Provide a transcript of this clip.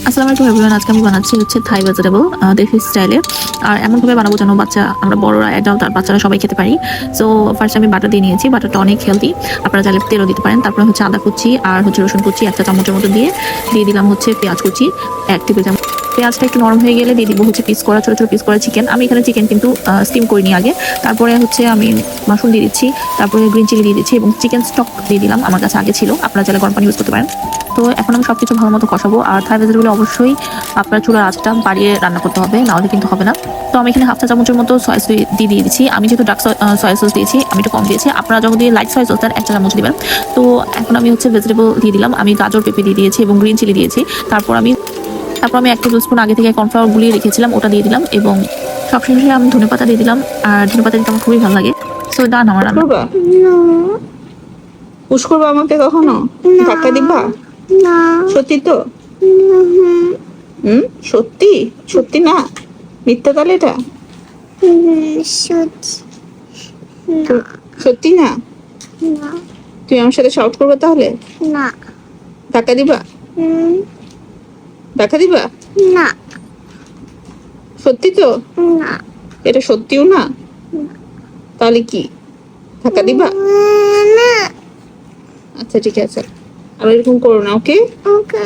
আসসালামু আলাইকুম এভরিওয়ান। আজকে আমি বানাচ্ছি হচ্ছে থাই ভেজিটেবল দেশি স্টাইলে। আর এমনভাবে বানাবো যেন বাচ্চা, আমরা বড়রা, অ্যাডাল্ট আর বাচ্চারা সবাই খেতে পারি। সো ফার্স্ট আমি বাটার দিয়ে নিয়েছি। বাটারটা অনেক হেলদি, আপনারা চাইলে তেলও দিতে পারেন। তারপরে হচ্ছে আদা কুচি আর হচ্ছে রসুন কুচি একটা চামচের মতো দিয়ে দিলাম হচ্ছে পেঁয়াজ কুচি 1 টেবিল চামচ। পেঁয়াজটা একটু নরম হয়ে গেলে দিয়ে দিব হচ্ছে পিস করা ছোটো ছোটো পিস করা চিকেন। আমি এখানে চিকেন কিন্তু স্টিম করিনি আগে। তারপরে হচ্ছে আমি মাশরুম দিয়ে দিচ্ছি, তারপরে গ্রিন চিলি দিয়ে দিচ্ছি এবং চিকেন স্টক দিয়ে দিলাম, আমার কাছে আগে ছিল, আপনারা চাইলে গরম পানি ইউজ করতে পারেন। তো এখন আমি সবকিছু ভালো মতো কষাবো। আর থাই ভেজিটেবল অবশ্যই আপনার চুলার আঁচটা বাড়িয়ে রান্না করতে হবে, নাহলে কিন্তু হবে না। তো আমি এখানে হাফ চা চামচের মতো সয়া সস দিয়ে দিয়েছি। আমি যেহেতু ডার্ক সয়া সস দিয়েছি, আমি একটু কম দিয়েছি। আপনারা যদি লাইট সয়া সস দেন 1 চা চামচ দিবেন। তো এখন আমি হচ্ছে ভেজিটেবল দিয়ে দিলাম। আমি গাজর পেঁপে দিয়ে দিয়েছি এবং গ্রিন চিলি দিয়েছি। তারপর আমি 1 টেবিল স্পুন আগে থেকে কর্নফ্লাওয়ার গুলিয়ে রেখেছিলাম, ওটা দিয়ে দিলাম এবং সবশেষে আমি ধনেপাতা দিয়ে দিলাম। আর ধনেপাতা দিতে আমার খুবই ভালো লাগে। সো ডান আমার রান্না। পুশ করবা আমাকে কখনো? ধাক্কা দিবা? সত্যি তো? সত্যি? সত্যি না? মিথ্যা তাহলে এটা? সত্যি না? তুমি আমার সাথে শাউট করবে তাহলে? না। ধাক্কা দিবা? ধাক্কা দিবা? না। সত্যি তো? না। এটা সত্যিও না? তাহলে কি? ধাক্কা দিবা? না। আচ্ছা ঠিক আছে, আর এরকম করো না, ওকে? ওকে।